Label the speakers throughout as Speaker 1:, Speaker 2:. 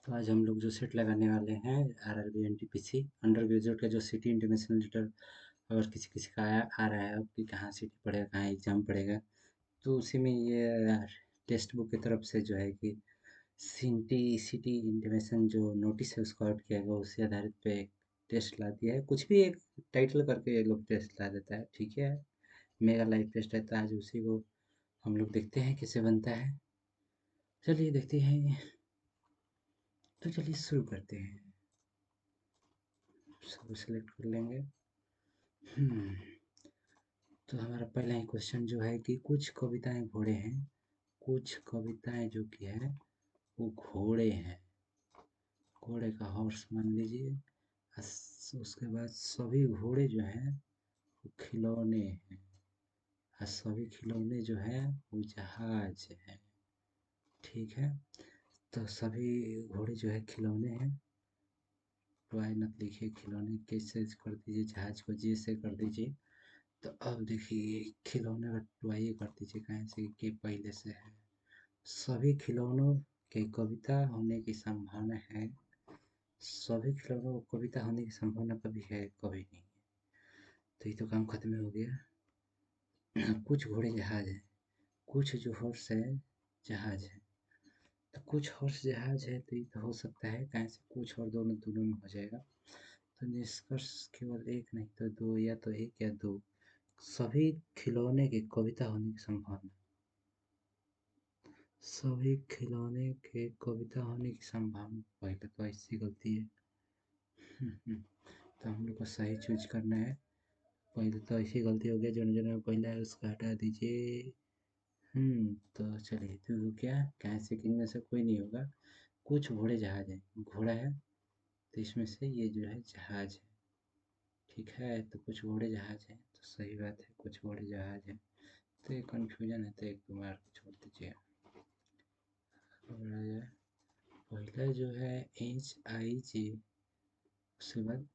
Speaker 1: तो आज हम लोग जो सेट लगाने वाले हैं आरआरबी एनटीपीसी अंडर ग्रेजुएट का जो सिटी इंटीमेशन लेटर अगर किसी किसी का आ रहा है कि कहाँ सिटी पड़ेगा कहाँ एग्ज़ाम पड़ेगा तो उसी में ये टेक्स्ट बुक की तरफ से जो है कि सिटी इंटीमेशन जो नोटिस है उसको आउट किया गया उसी आधारित पे एक टेस्ट ला दिया है। कुछ भी एक टाइटल करके ये लोग टेस्ट ला देता है, ठीक है। मेगा लाइव टेस्ट रहता है, आज उसी को हम लोग देखते हैं कैसे बनता है। चलिए देखते हैं, तो चलिए शुरू करते हैं। सब सेलेक्ट कर लेंगे। हम्म, तो हमारा पहला ही क्वेश्चन जो है कि कुछ कविताएं घोड़े हैं, कुछ कविताएं जो कि है वो घोड़े हैं। घोड़े का हॉर्स मान लीजिए। उसके बाद सभी घोड़े जो हैं वो खिलौने हैं, और सभी खिलौने जो हैं वो जहाज हैं, ठीक है। तो सभी घोड़े जो है खिलौने हैं। वाई नत लिखिए खिलौने कैसे कर दीजिए, जहाज को जे से कर दीजिए। तो अब देखिए खिलौने का वाई कर दीजिए कहीं से कि पहले से है। सभी खिलौनों के कविता होने की संभावना है। सभी खिलौनों को कविता होने की संभावना कभी है कभी नहीं है। तो ये तो काम खत्म हो गया। कुछ घोड़े जहाज हैं, कुछ जो हॉर्स है जहाज है। तो कुछ हॉर्स जहाज है तो ये तो हो सकता है कहीं से कुछ और दोनों दोनों में हो जाएगा। तो निष्कर्ष केवल एक नहीं तो दो, या तो एक या दो। सभी खिलौने की कविता होने की संभावना, सभी खिलौने के कविता होने की संभावना, पहले तो ऐसी गलती है। तो हम लोग को सही चूज करना है। पहले तो ऐसी गलती हो गई, जो जो पहला है उसको हटा दीजिए। तो चलिए तो क्या कहाँ से किन में से कोई नहीं होगा। कुछ घोड़े जहाज है, घोड़ा है तो इसमें से ये जो है जहाज है, ठीक है। तो कुछ घोड़े जहाज है तो सही बात है, कुछ घोड़े जहाज है। तो ये कन्फ्यूजन है तो एक दो मार के छोड़ दीजिए। बढ़ा जाए, पहला जो है HIJ, उसके बाद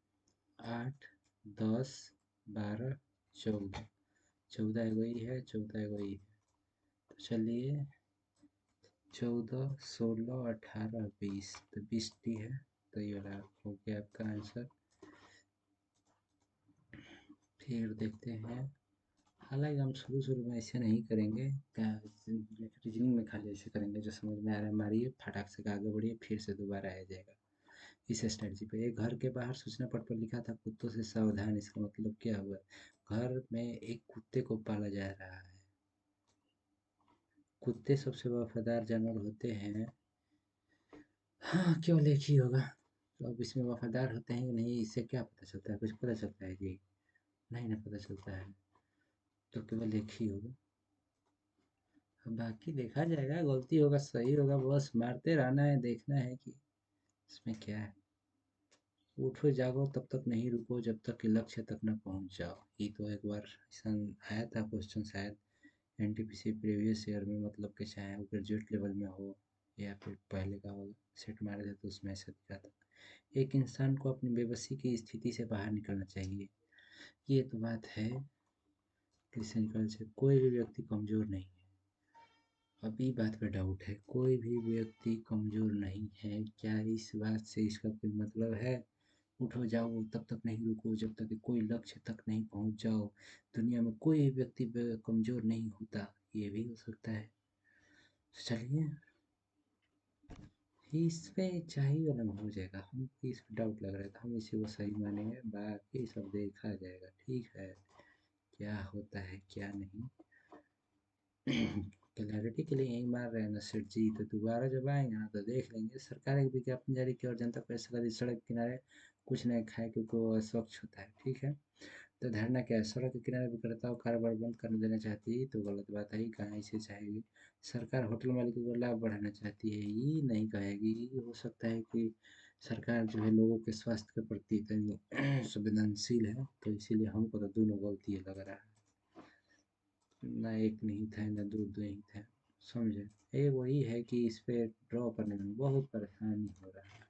Speaker 1: 8, 10, 12, 14। 14 वही है, 14 वही है। तो चलिए 14, 16, 18, 20, तो 20 टी है। तो ये वाला हो गया आपका आंसर। फिर देखते हैं, हालांकि हम शुरू शुरू में ऐसे नहीं करेंगे, रीजनिंग में खाली ऐसे करेंगे जो समझ में आ रहा है मारिए, फटाक से आगे बढ़िए, फिर से दोबारा आ जाएगा इस स्ट्रेटजी पे। एक घर के बाहर सूचना पट पर लिखा था कुत्तों से सावधान, इसका मतलब क्या हुआ। घर में एक कुत्ते को पाला जा रहा है। कुत्ते सबसे वफादार जानवर होते हैं। हाँ केवल एक ही होगा। तो अब इसमें वफादार होते हैं कि नहीं, इससे क्या पता चलता है, कुछ पता चलता है जी? नहीं ना पता चलता है। तो केवल एक ही होगा। अब बाकी देखा जाएगा, गलती होगा सही होगा, बस मारते रहना है, देखना है कि इसमें क्या है। उठो जागो तब तक नहीं रुको जब तक कि लक्ष्य तक न पहुंच जाओ। ये तो एक बार ऐसा आया था क्वेश्चन शायद एनटीपीसी प्रीवियस ईयर में, मतलब कि चाहे वो ग्रेजुएट लेवल में हो या फिर पहले का हो, सेट मारे थे तो उसमें ऐसा दिखा था। एक इंसान को अपनी बेबसी की स्थिति से बाहर निकलना चाहिए। ये तो बात है, क्लिनिकल से कोई भी व्यक्ति कमज़ोर नहीं है। अभी बात पे डाउट है, कोई भी व्यक्ति कमज़ोर नहीं है, क्या इस बात से इसका कोई मतलब है। उठो जाओ तब तक नहीं रुको जब तक कि कोई लक्ष्य तक नहीं पहुंच जाओ। दुनिया में कोई व्यक्ति कमज़ोर नहीं होता, ये भी हो सकता है। तो चलिए इस पे चाहे वाला में हो जाएगा, हम इस पे डाउट लग रहा था, हम इसी को सही मानेंगे, बाकी सब देखा जाएगा, ठीक है। क्या होता है क्या नहीं। क्लैरिटी के लिए यही मार रहे हैं ना सेठ जी, तो दोबारा जब आएंगे ना तो देख लेंगे। सरकार एक विज्ञापन जारी की और जनता को ऐसा लगी सड़क किनारे कुछ नहीं खाए क्योंकि वो अस्वच्छ होता है, ठीक है। तो धारणा क्या है, सड़क के किनारे विक्रेताओं कारोबार बंद करने देना चाहती है, तो गलत बात है, कहाँ इसे चाहेगी। सरकार होटल मालिकों को लाभ बढ़ाना चाहती है, ये नहीं कहेगी। हो सकता है कि सरकार जो है लोगों के स्वास्थ्य के प्रति इतनी संवेदनशील है, तो इसीलिए हमको तो दोनों गलती लग रहा है। ना एक नहीं था ना दो दो ही था, समझे। ये वही है कि इस पे ड्रॉ करने में बहुत परेशानी हो रहा है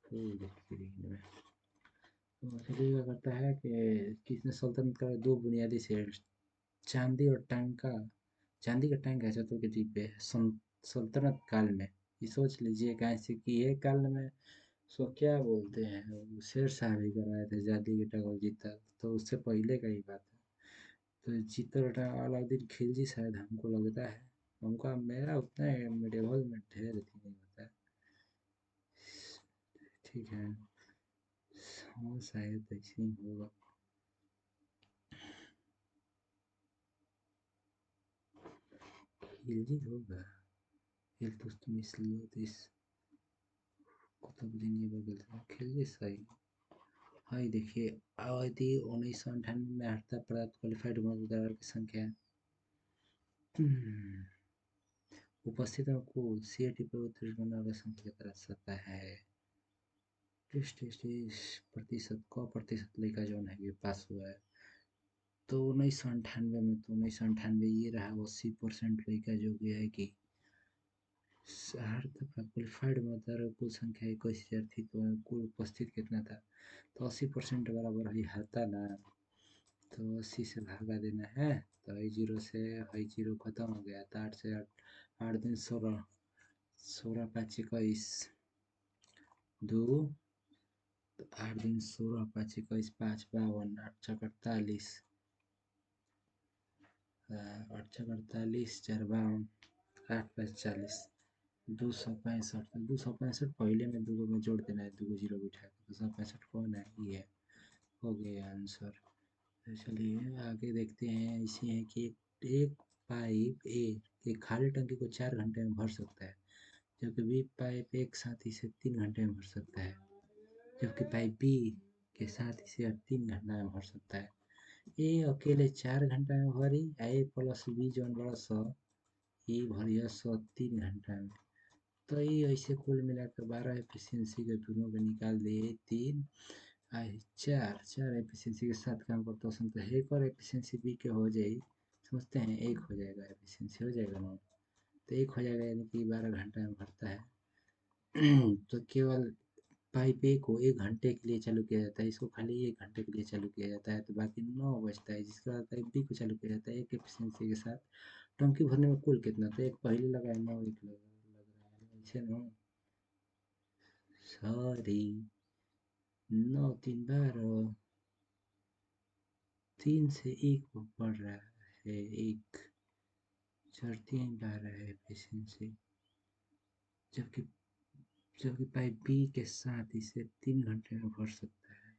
Speaker 1: फुल स्क्रीन में। तो चलिए क्या करता है कि किसने सल्तनत का दो बुनियादी शेर, चांदी और टांका, चांदी का टैंक है चतुर के द्वीप पे सल्तनत काल में ये सोच लीजिए कैसे कि ये काल में सो क्या बोलते हैं वो शेर शाह भी कराए थे जादू की टकल जीता, तो उससे पहले का ही बात है। तो चित्तर अलाउद्दीन खिलजी शायद हमको लगता है, हमको मेरा उतना मेडिवल में ढेर थी नहीं होता है। ठीक है, हाँ शायद ऐसे ही होगा। खिलजी होगा, इल्तुतमिश लोदिस कुतुबुद्दीन ऐबक खिलजी सही। हाँ ये देखिए, अवधि 1998 में हड़ताल प्राप्त क्वालिफाइड उम्मीदवारों की संख्या उपस्थित कुल सीईटी पर उत्तीर्ण होने वालों की संख्या बता सकता है। 30% क प्रतिशत लड़का जो है ये पास हुआ है। तो 1998 में, तो 1998 ये रहा 80% लड़का जो भी है कि हर दफा क्वालिफाइड मतदारों कुल संख्या 21,000 थी, तो कुल उपस्थित कितना था? तो 80% बराबर ही आता ना, तो 80 से भागा देना है। तो आई जीरो से आई जीरो खत्म हो गया, तो 8 से 8 दिन 16, 16 5 21 दो, तो 8 दिन 16 5 21 5 52 8 छक 48, 8 छक 48 4 52 8 5 40, 265। 265 पहले में दूगो में जोड़ देना है, दूगो जीरो बिठा के। 265 कौन है? ये है, हो गया आंसर। तो चलिए आगे देखते हैं। इसी है कि एक पाइप ए एक खाली टंकी को 4 घंटे में भर सकता है, जबकि बी पाइप एक साथ इसे 3 घंटे में भर सकता है, जबकि पाइप बी के साथ इसे 3 घंटा में भर सकता है। ए अकेले 4 घंटा में भरी, ए प्लस बी जौन बड़ा सा ये भरिया 3 घंटा में। तो ये ऐसे कुल मिलाकर 12 एफिशिएंसी के दोनों को निकाल दिए। 3 आई 4 एफिशिएंसी के साथ काम करता हूँ, तो एक और एफिशिएंसी बी के हो जाए, समझते हैं एक हो जाएगा, एफिशिएंसी हो जाएगा ना। तो एक हो जाएगा, यानी कि 12 घंटा में भरता है। तो केवल पाइप ए को 1 घंटे के लिए चालू किया जाता है, इसको खाली 1 घंटे के लिए चालू किया जाता है, तो बाकी 9 बचता है, जिसके बाद पाइप बी को चालू किया जाता है एक एफिशिएंसी के साथ। टंकी भरने में कुल कितना? तो एक पहले लगाए 9, एक लग रहा है ऐसे ना, सॉरी 9 3 12, 3 से 1 बढ़ रहा है, 1 4 3 12 है एफिशिएंसी, जबकि जबकि पाइप बी के साथ इसे 3 घंटे में भर सकता है।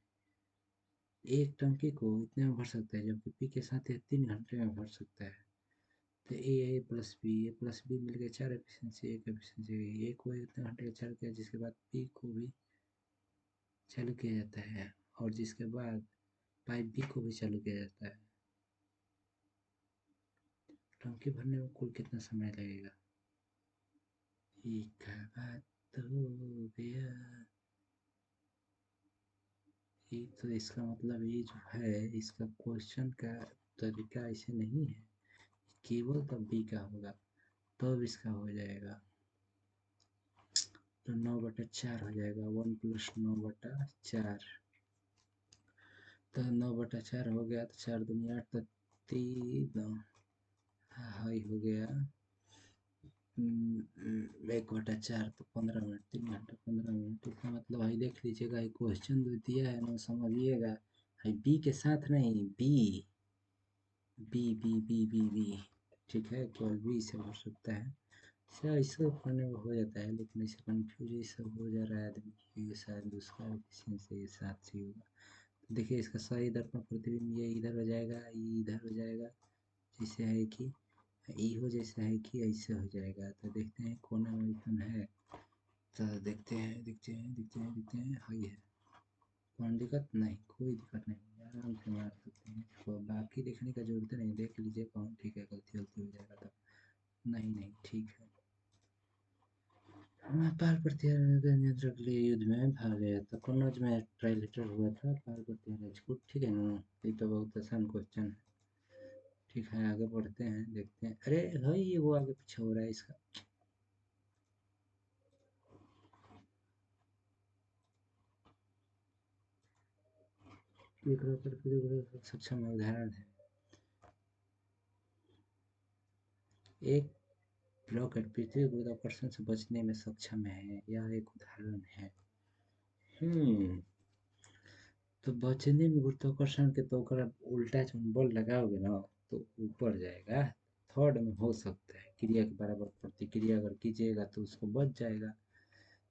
Speaker 1: एक टंकी को इतने में भर सकता है, जबकि पी के साथ ये 3 घंटे में भर सकता है। तो ए प्लस बी मिल गया 4 एफिशिएंसी, एक एफिशिएंसी, ए को इतने घंटे चालू किया, जिसके बाद पी को भी चालू किया जाता है, और जिसके बाद पाइप बी को भी चालू किया जाता है। टंकी भरने में कुल कितना समय लगेगा? एक बात हो गया। ये तो इसका मतलब ये जो है, इसका क्वेश्चन का तरीका ऐसे नहीं है, केवल तब बी का होगा तब इसका हो जाएगा। तो 9/4 हो जाएगा, 1 + 9/4। तो 9/4 हो गया, तो 4 दूनी 8, तो 3 हाई हो गया 1/4, तो 15 मिनट, 3 घंटा 15 मिनट। इसका मतलब भाई देख लीजिएगा, ये क्वेश्चन जो दिया है ना समझिएगा, भाई बी के साथ नहीं, B B B B B B ठीक है, केवल बी से भर सकता है। ऐसा ऐसा पढ़ने में हो जाता है, लेकिन ऐसे कंफ्यूज ये सब हो जा रहा है आदमी कि ये शायद दूसरा एफिशिएंसी के साथ ही होगा। तो देखिए इसका सही दर्पण प्रतिबिंब ये इधर हो जाएगा, ये इधर हो जाएगा, जैसे है कि हो जैसा है कि ऐसे हो जाएगा। तो देखते हैं कोना अमेरिकन है, तो देखते हैं हाई है, कौन दिक्कत नहीं, कोई दिक्कत नहीं, आराम से मार सकते हैं इसको, बाकी देखने का जरूरत नहीं, देख लीजिए कौन ठीक है, गलती गलती हो जाएगा तो नहीं ठीक है। पाल प्रत्यारोपण नियंत्रण के लिए युद्ध में भाग लिया था, कन्नौज में ट्राइलेटरल हुआ था पाल प्रत्यारोपण, ठीक है ना। ये तो बहुत आसान क्वेश्चन है। ठीक है आगे बढ़ते हैं, देखते हैं। अरे भाई ये वो आगे पीछे हो रहा है इसका। सक्षम उदाहरण है, एक रॉकेट पृथ्वी गुरुत्वाकर्षण से बचने में सक्षम है, यह एक उदाहरण है। हम्म तो बचने में गुरुत्वाकर्षण के तो अगर आप उल्टा बल लगाओगे ना तो ऊपर जाएगा। थर्ड में हो सकता है क्रिया के बराबर प्रतिक्रिया अगर कीजिएगा तो उसको बच जाएगा।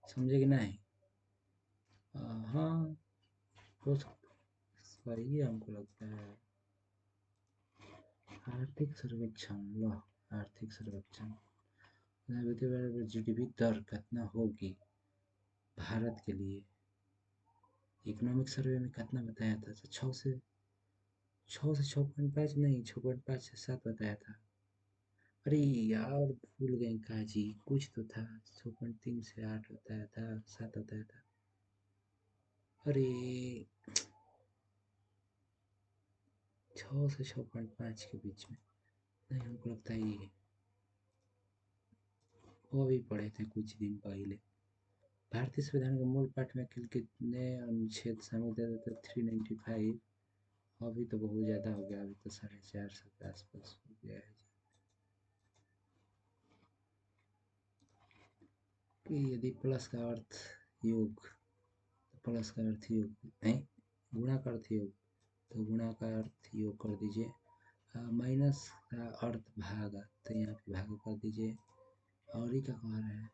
Speaker 1: समझे कि नहीं? हाँ, हो सकता है। सही है हमको लगता है। आर्थिक सर्वेक्षण लो। आर्थिक सर्वेक्षण जीडीपी दर कितना होगी भारत के लिए? इकोनॉमिक सर्वे में कितना बताया था? 6 से 6.5 नहीं, 6.5 से 7 बताया था। अरे यार भूल गए काजी, कुछ तो था। 6.3 से 8 बताया था, 7 बताया था। अरे 6 से 6.5 के बीच में। नहीं, हमको लगता है ये वो भी पढ़े थे कुछ दिन पहले। भारतीय संविधान के मूल पाठ में कितने अनुच्छेद शामिल थे? 395। अभी तो बहुत ज़्यादा हो गया, अभी तो 450 के आसपास हो गया है कि यदि प्लस का अर्थ योग, तो प्लस का अर्थ योग नहीं, गुणा का अर्थ योग, तो गुणा का अर्थ योग कर दीजिए। माइनस का अर्थ भाग, तो यहाँ पे भाग कर दीजिए। और ही क्या कह रहा है?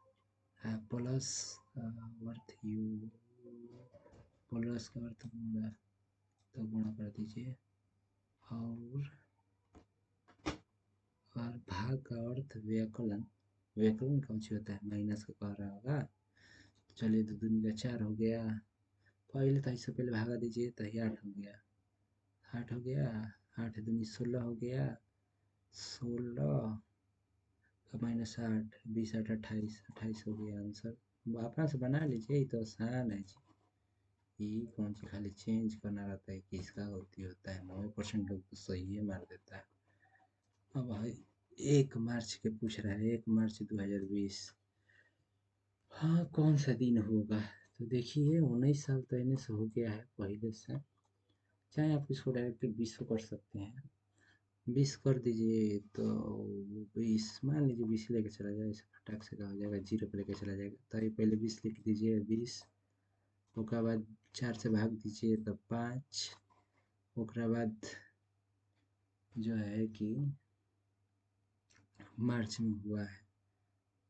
Speaker 1: प्लस का अर्थ योग, प्लस का अर्थ गुणा, तो गुणा कर दीजिए। और भाग का अर्थ व्याकलन, व्याकलन कौन सी होता है? माइनस का कह रहा होगा। चलिए, दो दूनी का 4 हो गया। पहले तो इससे पहले भागा दीजिए, तो ये 8 हो गया। 8 हो गया। 8 दूनी 16 हो गया। 16 का -8, 20 8 28, 28 हो गया आंसर। अपना से बना लीजिए, ये तो आसान है जी। ये कौन सी खाली चेंज करना रहता है कि इसका गलती होता है। 90% लोग तो सही है मार देता है। अब भाई 1 मार्च के पूछ रहा है, 1 मार्च 2020। हाँ, कौन सा दिन होगा? तो देखिए 19 साल तो इन्हें से हो गया है पहले से। चाहे आप इसको डायरेक्ट 20 कर सकते हैं। 20 कर दीजिए तो 20 मान लीजिए, 20 लेके चला जाए, इसे फटाक से कहा हो जाएगा, जीरो पे लेके चला जाएगा। तो ये पहले 20 लिख दीजिए, 20। उसके बाद 4 से भाग दीजिए तो 5। उसके बाद जो है कि मार्च में हुआ है,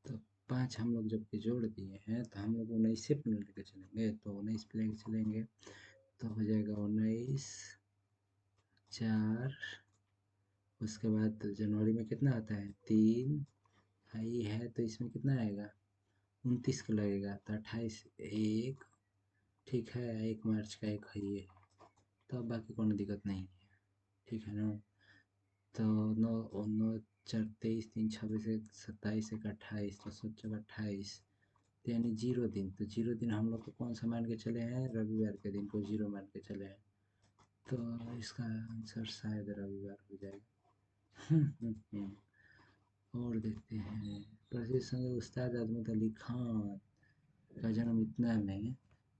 Speaker 1: तो 5 हम लोग जबकि जोड़ दिए हैं तो हम लोग 19 पे लेके चलेंगे, तो 19 पे लेके चलेंगे तो हो जाएगा 19 4। उसके बाद जनवरी में कितना आता है? 3 आई है, तो इसमें कितना आएगा? 29 का लगेगा, तो 28 1। ठीक है, 1 मार्च का एक है ये। तो अब बाकी कोई दिक्कत नहीं है, ठीक है ना? तो 9 9 4 23 3 26 1 27 तो सोचो 28, तो यानी 0 दिन। तो 0 दिन हम लोग को कौन सा मान के चले हैं? रविवार के दिन को 0 मान के चले हैं। तो इसका आंसर शायद रविवार हो जाएगा। और देखते हैं। प्रसिद्ध संगीत उस्ताद अहमद अली खान का जन्म इतना में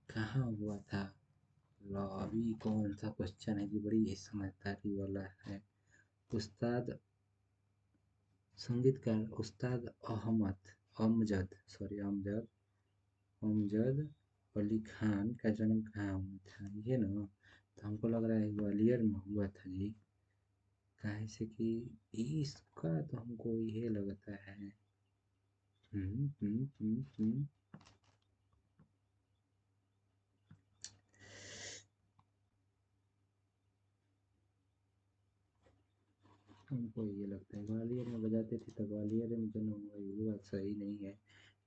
Speaker 1: कहाँ हुआ था? लो, अभी कौन सा क्वेश्चन है जो बड़ी ही समझदारी वाला है। उस्ताद संगीतकार उस्ताद अमजद अमजद अली खान का जन्म कहाँ हुआ था? ये ना, तो हमको लग रहा है ग्वालियर में हुआ था जी। काहे से कि इसका तो हमको ये लगता है। हम्म हम्म हम्म हम्म हमको ये लगता है ग्वालियर में बजाते थे, तो ग्वालियर में जन्म हुआ, ये बात सही नहीं है,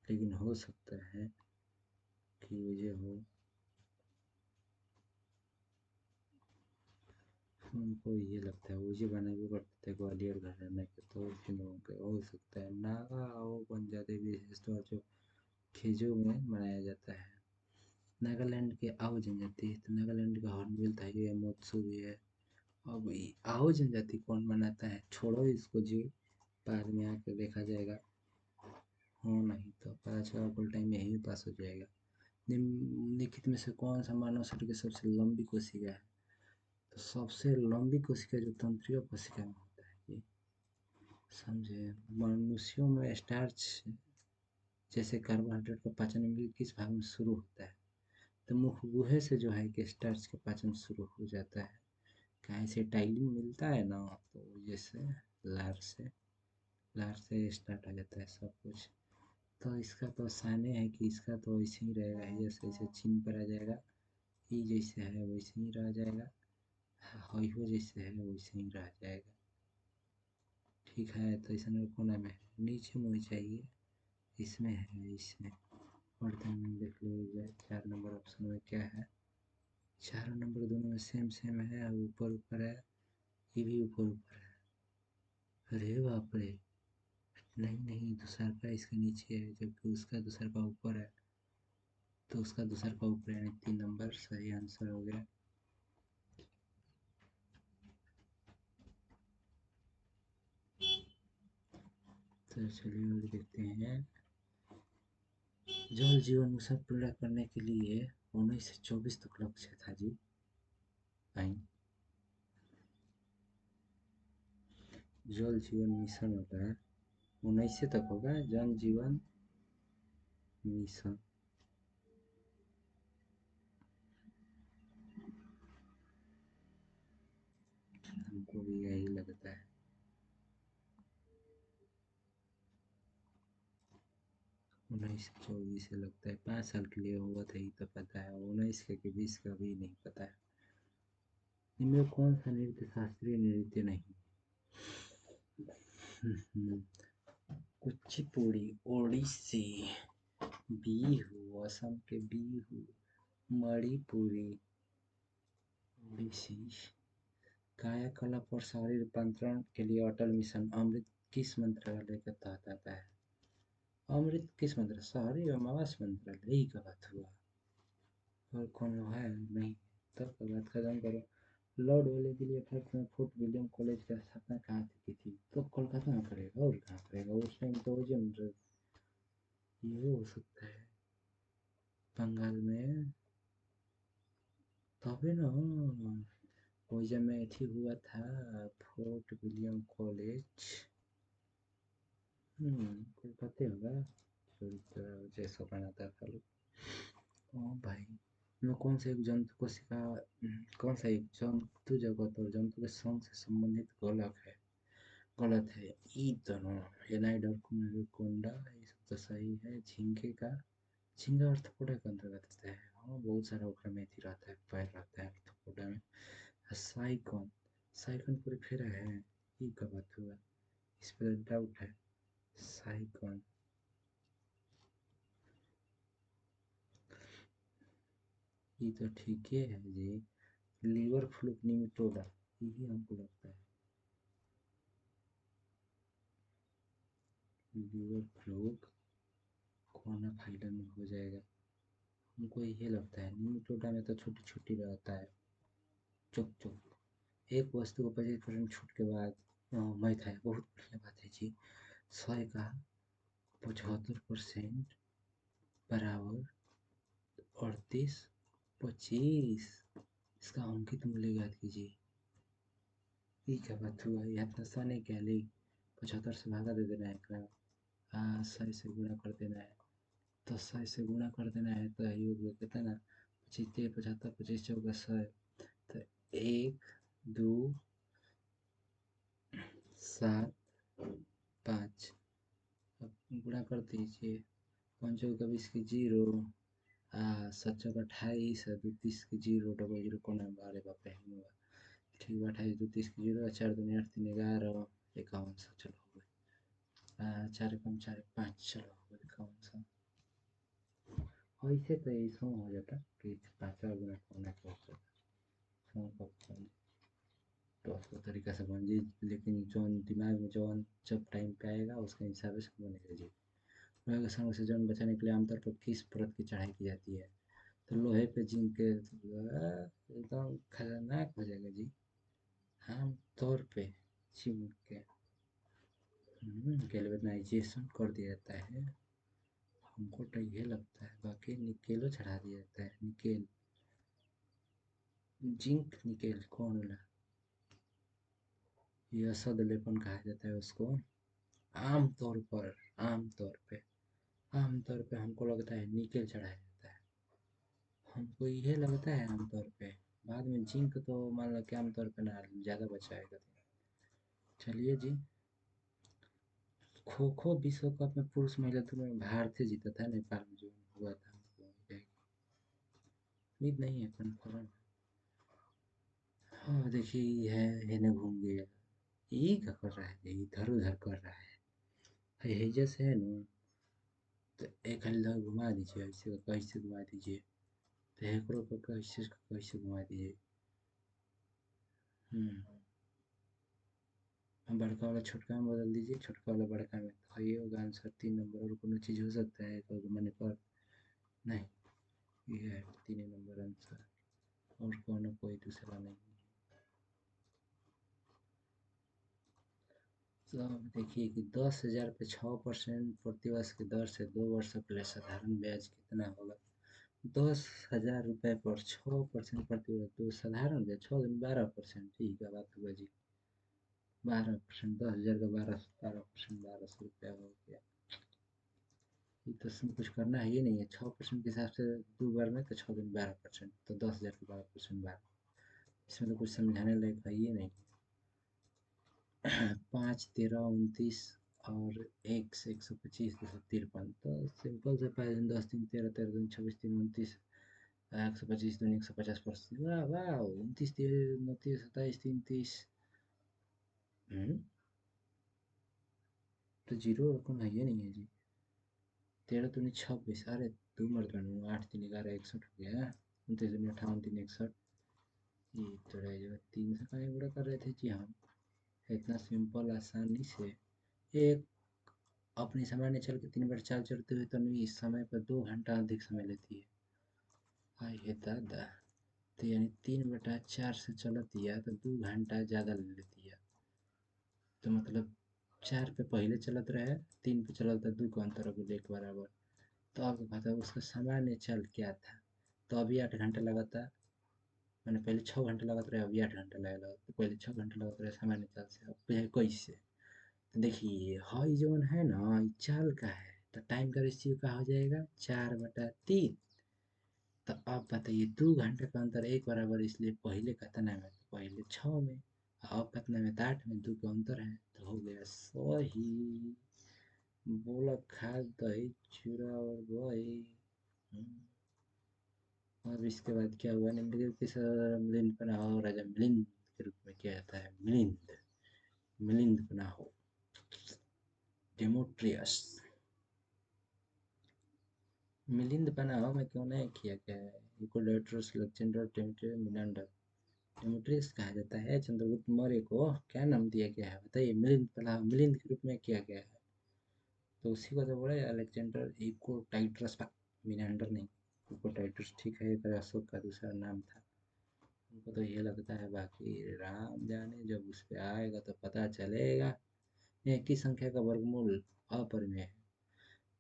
Speaker 1: लेकिन हो सकता है कि वजह हो। हमको ये लगता है वजह बना भी करते थे ग्वालियर घराने के, तो फिर लोगों के हो सकता है नागा और जनजाति विशेष तौर जो खेजो में मनाया जाता है। नागालैंड के आओ जनजाति, तो नागालैंड का हॉर्नबिल था, ये मोत्सु भी है। अब आओ जनजाति कौन मनाता है? छोड़ो इसको जी, बाद में आके देखा जाएगा। हो नहीं तो पता चला फुल टाइम में यही पास हो जाएगा। निम्नलिखित में से कौन सा मानव शरीर की सबसे लंबी कोशिका है? तो सबसे लंबी कोशिका जो तंत्रिका कोशिका में होता है ये। समझे? मनुष्यों में स्टार्च जैसे कार्बोहाइड्रेट का पाचन इंद्रिय किस भाग में शुरू होता है? तो मुख गुहे से जो है कि स्टार्च का पाचन शुरू हो जाता है। कहीं से टाइलिन मिलता है ना, तो जैसे लार से लार से स्टार्ट हो जाता है सब कुछ। तो इसका तो साने है कि इसका तो ऐसे ही रहेगा, जैसे ऐसे चिन्ह पर आ जाएगा, ई जैसे है वैसे ही रह जाएगा, हई हो जैसे है वैसे ही रह जाएगा। ठीक है, तो इसमें कोना में नीचे मुँह चाहिए, इसमें है, इसमें वर्तन में देख लीजिए 4 नंबर ऑप्शन में क्या है। चारों नंबर दोनों में सेम सेम है, ऊपर ऊपर है, ये भी ऊपर ऊपर है। अरे बाप रे, नहीं नहीं, दूसरा का इसके नीचे है, जबकि उसका दूसरा का ऊपर है, तो उसका दूसरा का ऊपर है, यानी 3 नंबर सही आंसर हो गया। तो चलिए और देखते हैं। जल जीवन मिशन पूरा करने के लिए 19 से 24 तक लक्ष्य था जी। आई, जल जीवन मिशन होता है 19 से तक होगा, जल जीवन मिशन। हमको भी यही लगता है। 19-24 से लगता है, 5 साल के लिए होगा तो ही तो पता है, 19 के 20 का भी नहीं पता है। इनमें कौन सा नृत्य शास्त्रीय नृत्य नहीं? कुचिपुड़ी, ओडिसी, बिहू, असम के बिहू, मणिपुरी, ओडिसी। कायाकल्प और शहरी रूपांतरण के लिए अटल मिशन अमृत किस मंत्रालय के तहत आता है? अमृत किस मंत्रालय? शहरी एवं आवास मंत्रालय, यही का बात हुआ। और कौन है? नहीं, तब का बात खत्म करो। लॉर्ड वेले के लिए भारत में फोर्ट विलियम कॉलेज की स्थापना कहाँ की थी? तो कोलकाता में करेगा, और कहाँ करेगा? उस टाइम तो ये हो सकता है बंगाल में, तभी ना ओइजा में अथी हुआ था, फोर्ट विलियम कॉलेज। कोलकाता होगा, जैसा बनाता था लोग। ओ भाई, मैं कौन सा एक जंतु को सिखा, कौन सा एक जंतु जगत और जंतु के संघ से संबंधित गलत है? गलत है ई दोनों। एनाइडर कोंडा, ये सब तो सही है। झींगे का, झींगा अर्थोपोडा के अंतर्गत आता है। हाँ, बहुत सारा ओकरा में अथी रहता है, पैर रहता है अर्थोपोडा में। साइकन, साइकन पूरे फेरा है, ई का बात हुआ, इस पर डाउट है। साइकन, ये तो ठीक ही है जी। लीवर फ्लूक निमिटोडा, यही हमको लगता है। लीवर फ्लूक कोना फाइलम में हो जाएगा, हमको यही लगता है। निमिटोडा में तो छोटी छोटी रहता है। चुप चुप, एक वस्तु को 25% छूट के बाद मैं था, बहुत बढ़िया बात है जी। 100 का 75% बराबर 38-25, इसका अंकित मूल्य ज्ञात कीजिए। ये क्या बात हुआ? यह इतना सा नहीं क्या ली, 75 से भागा दे देना है इतना, 100 से गुणा कर देना है, तो 100 से गुणा कर देना है, तो योग कितना ना, 75, 75, 25 चौका 100, तो 1, 2, 7, 5, अब गुणा कर दीजिए। 5 चौका 20 की 0, 7 चौका 28, 2 30 की 0, डबल 0 कोना, अरे बाप रे हुआ। ठीक है, 28, 2 30 की 0, 4 दूनी 8, 3 11, 5100, चलो हो गए। 4 कम 4 5, चलो हो गए 5100। ऐसे तो ऐसा हो जाता कि 5 गुना कोना के ऊपर तो उसको तरीका से बन जी, लेकिन जौन दिमाग में जौन जब टाइम पे आएगा उसके हिसाब से बनेगा जी। लोहे के संग से जंग बचाने के लिए आमतौर पर किस परत की चढ़ाई की जाती है? तो लोहे पे जिंक के एकदम खतरनाक हो जाएगा जी, आम तौर पे जिंक के गैल्वेनाइजेशन कर दिया जाता है, हमको तो ये लगता है। बाकी निकेलो चढ़ा दिया जाता है, निकेल, जिंक निकेल कौन वाला, यह असद लेपन कहा जाता है उसको। आमतौर पे आमतौर पे हमको लगता है निकेल चढ़ाया जाता है। हमको ये लगता है आमतौर पे। बाद में जिंक तो मान लो कि आमतौर पे ना ज़्यादा बचाएगा। चलिए जी। खो खो विश्व कप में पुरुष महिला दोनों में भारत जीता था, नेपाल में जो हुआ था। हमको उम्मीद नहीं है, कन्फर्म। हाँ देखिए, ये है, हेने घूम गया। यही क्या कर रहा है, ये इधर उधर कर रहा है। हेजा से है ना, तो एक हल्ला घुमा दीजिए, ऐसे का कैसे घुमा दीजिए, तो एकड़ों को कैसे घुमा दीजिए। हम बड़का वाला छोटका में बदल दीजिए, छोटका वाला बड़का में, तो ये होगा आंसर 3 नंबर। और कोनो चीज़ हो सकता है तो मैंने पर नहीं, ये है 3 नंबर आंसर, और कोनो कोई दूसरा नहीं। तो अब देखिए कि 10,000 पे 6% प्रतिवर्ष की दर से 2 वर्षों के लिए साधारण ब्याज कितना होगा। 10,000 रुपये पर 6% प्रतिवर्ष, तो साधारण ब्याज 6 दिन 12%, ठीक है बात हुआ जी। 12%, 10,000 का 12% 1,200 रुपया हो गया। ये तो इसमें कुछ करना है, ये नहीं है 6% के हिसाब से 2 बार में, तो 6 दिन 12%, तो 10,000 का 12% 12। इसमें तो कुछ समझाने लायक है ये नहीं। 5, 13, 29 और 1 से 125, 253, तो सिंपल से 5 दिन 10 दिन 13, 13 दिन 26 दिन 29, 125 दिन 150%, वाह वाह, 29, 29, 27, 30। तो जीरो रकम है ये नहीं है जी। 13 दूनी 26, अरे 2 मरतबा 8 3 11 61 हो गया। 29 दूनी 58 3 61, ये तो रह जाएगा 3 से कहीं गुणा कर रहे थे जी हम। इतना सिंपल आसानी से एक अपनी सामान्य चल के 3 बार चाल चलते हुए तन्वी इस समय पर 2 घंटा अधिक समय लेती है। हाय हे दादा, तो यानी 3/4 से चलती है तो 2 घंटा ज़्यादा ले लेती है। तो मतलब 4 पे पहले चलत रहे, 3 पे चलता, 2 का अंतर हो गया 1 बराबर। तो आपको पता है उसका सामान्य चल क्या था। तो अभी 8 घंटा लगाता, मैंने पहले 6 घंटे लगाते रहे, अभी 8 घंटा लगेगा, तो पहले 6 घंटे लगाते रहे सामान्य चाल से, अब कैसे। तो देखिए हई जोन है ना, ई चाल का है, तो टाइम का रेशियो का हो जाएगा 4/3। तो अब बताइए 2 घंटे का अंतर 1 बराबर, इसलिए पहले कितना में, तो पहले 6 में, अब कितना में, तो 8 में, 2 का अंतर है, तो हो गया सही। बोला खाद दही चूरा और दही। अब इसके बाद क्या हुआ, निम्नलिखित किस मिलिंद पनाहो राजा मिलिंद के रूप में क्या आता है, मिलिंद, मिलिंद पनाहो, डेमोट्रियस। मिलिंद पनाहो में क्यों नहीं किया गया है, इकोलेट्रोस लेक्जेंडर डेमेट्रियस मिनांडर। डेमेट्रियस कहा जाता है चंद्रगुप्त मौर्य को, क्या नाम दिया गया है बताइए, मिलिंद पनाहो मिलिंद के रूप में किया गया है, तो उसी को तो बोला अलेक्जेंडर इकोटाइट्रस, मिनांडर नहीं। इकोटाइट्रस ठीक है, ये अशोक का दूसरा नाम था। हमको तो ये लगता है, बाकी राम जाने, जब उस पे आएगा तो पता चलेगा। एक ही संख्या का वर्गमूल अपरिमेय है,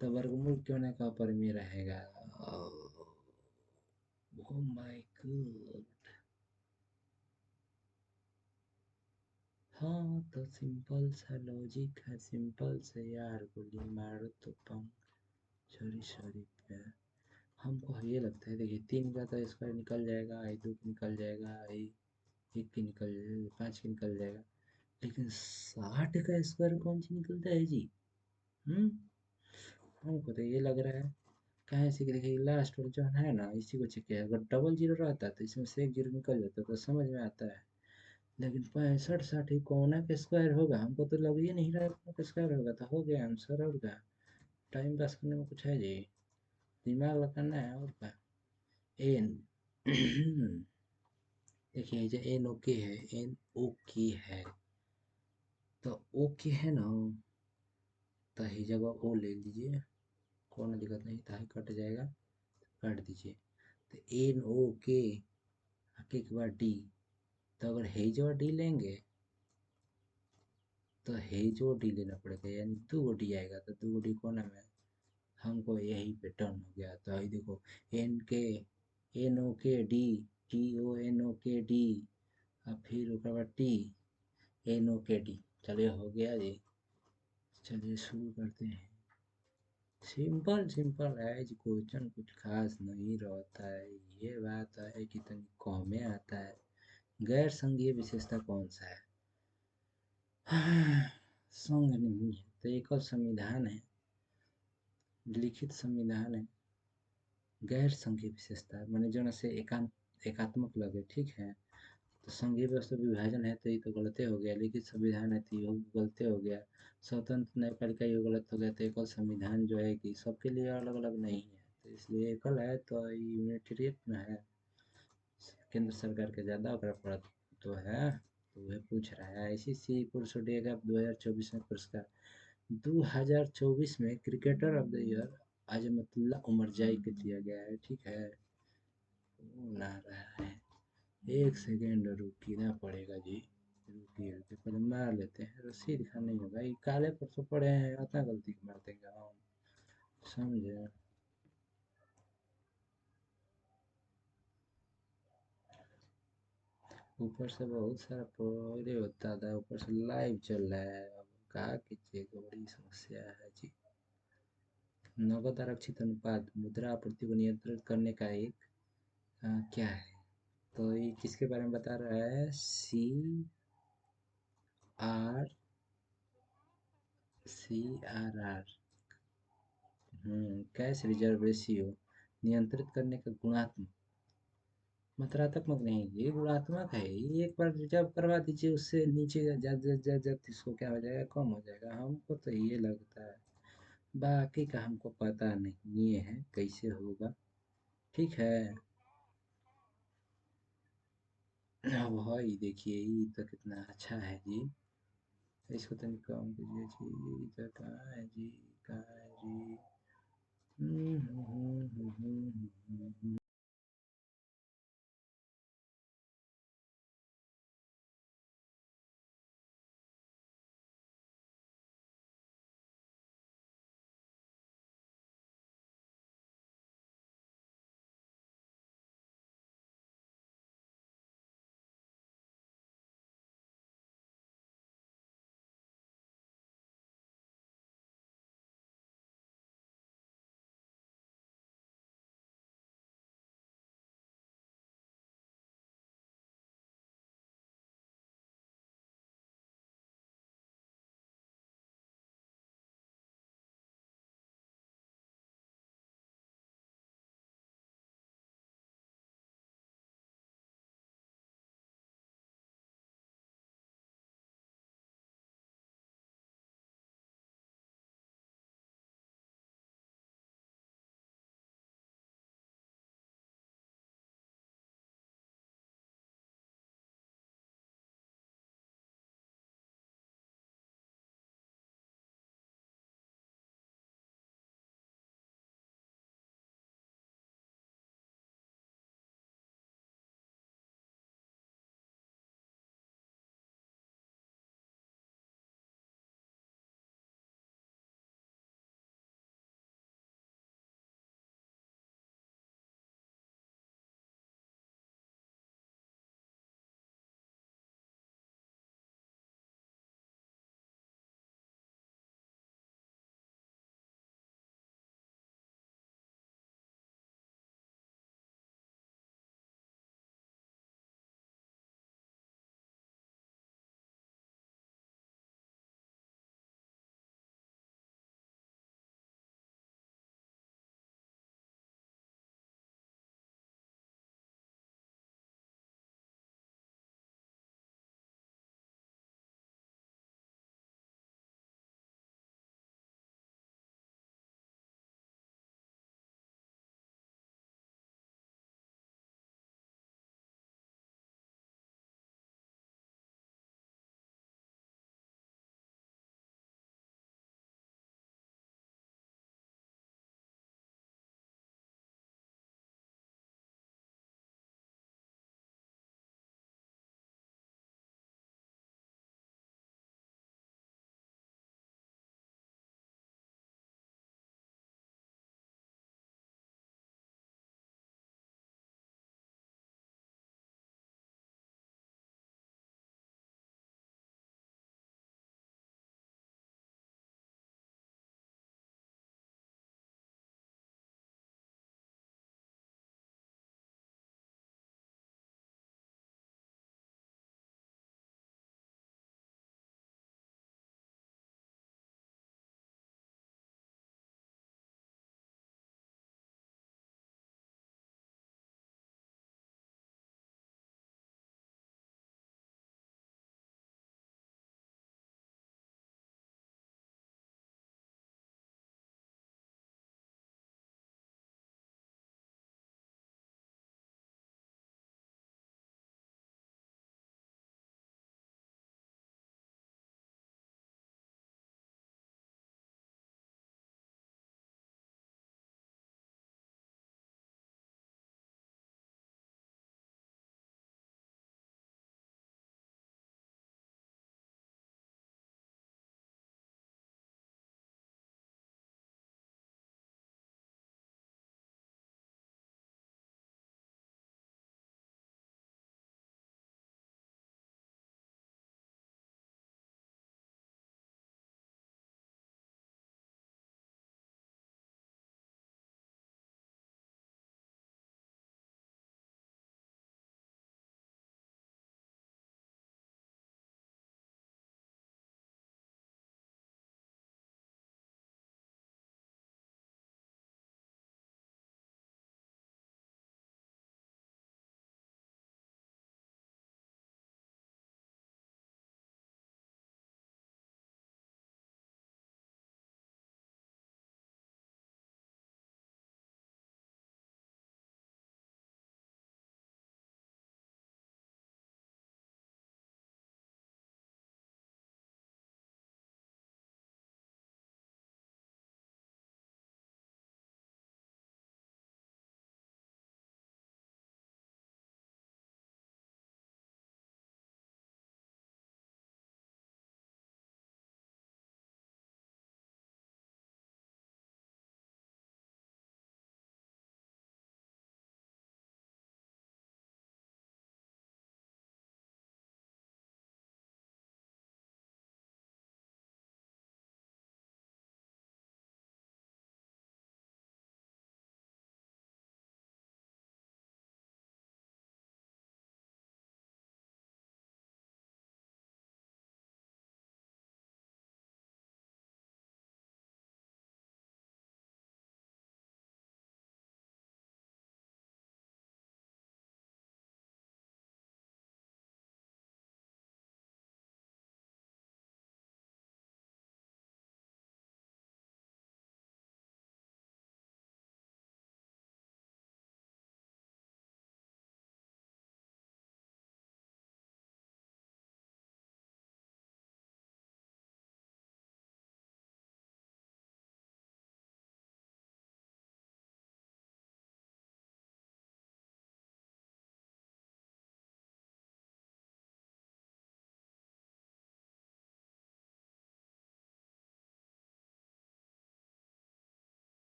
Speaker 1: तो वर्गमूल क्यों ना का अपरिमेय रहेगा। Oh my God. हाँ तो सिंपल सा लॉजिक है, सिंपल से यार, गोली मारो तो पंख छोरी छोरी पे। हमको ये लगता है, देखिए 3 का तो स्क्वायर निकल जाएगा, आई 2 की निकल जाएगा, आई 1 की निकल जाएगा, 5 की निकल जाएगा, लेकिन 60 का स्क्वायर कौन सी निकलता है जी। हम्म हमको तो ये लग रहा है, कहाँ से कि देखिए लास्ट वाला जो है ना, इसी को चेक किया, अगर डबल जीरो रहता तो इसमें से एक जीरो निकल जाता तो समझ में आता है। लेकिन 65 60 कोना का स्क्वायर होगा, हमको तो लग ही नहीं रहा है कोना का स्क्वायर होगा, तो हो गया आंसर। और क्या, टाइम पास करने में कुछ है जी, दिमाग लगाना है और क्या। एन देखिए जो एन ओके है, एन ओके है, तो ओके है ना, तो ही जगह ओ ले लीजिए, कोनो दिक्कत नहीं, ताही कट जाएगा, काट दीजिए। तो एन ओ के बाद डी, तो अगर हेज और डी लेंगे तो हेज और डी लेना पड़ेगा, यानी 2 डी आएगा, तो 2 डी कोना में, हमको यही पे टर्न हो गया। तो अभी देखो, एन के, N O K D, T O N O K D, और फिर उसके बाद T N O K D, चलिए हो गया जी। चलिए शुरू करते हैं। सिंपल सिंपल है जी, क्वेश्चन कुछ खास नहीं रहता है। ये बात है कि तनी कमे आता है। गैर संघीय विशेषता कौन सा है? संघ नहीं है तो एकल संविधान है, लिखित संविधान है। गैर संघीय विशेषता माने जो से एकात्मक लगे, ठीक है। तो संघीय व्यवस्था विभाजन है तो ये तो गलते हो गया, लिखित संविधान है तो ये गलते हो गया, स्वतंत्र न्यायपालिका ये गलत हो गया। तो एकल संविधान जो है कि सबके लिए अलग अलग नहीं है, तो इसलिए एकल है तो यूनिटेरियन है। केंद्र सरकार के ज़्यादा ओकरा पड़त तो है, तो वह पूछ रहा है। आईसीसी पुरुष डे का 2024 में पुरस्कार 2024 में cricketer of the year Azmatullah Omarzai को दिया गया है, ठीक है। वो ला रहा है, एक सेकेंड रुकना पड़ेगा जी। रुकिए रुकिए, पहले मार लेते हैं, रसीद दिखा नहीं होगा, ये काले परसों पड़े हैं, इतना गलती मार देंगे हम, समझे। ऊपर से बहुत सारा प्रोरे होता था, ऊपर से लाइव चल रहा है, अब कहा कीजिएगा, बड़ी समस्या है जी। नगद आरक्षित अनुपात मुद्रा आपूर्ति को नियंत्रित करने का एक क्या है? तो ये किसके बारे में बता रहा है? R CRR, cash reserve ratio नियंत्रित करने का गुणात्मक, मात्रात्मक नहीं, ये गुणात्मक है। ये एक बार रिजर्व करवा दीजिए, उससे नीचे जब इसको क्या हो जाएगा, कम हो जाएगा। हमको तो ये लगता है, बाकी का हमको पता नहीं ये है कैसे होगा, ठीक है। अब भाई देखिए, ये तो कितना अच्छा है जी। इसको तो कम कीजिए जी, ये तो कहाँ है जी, कहाँ है जी।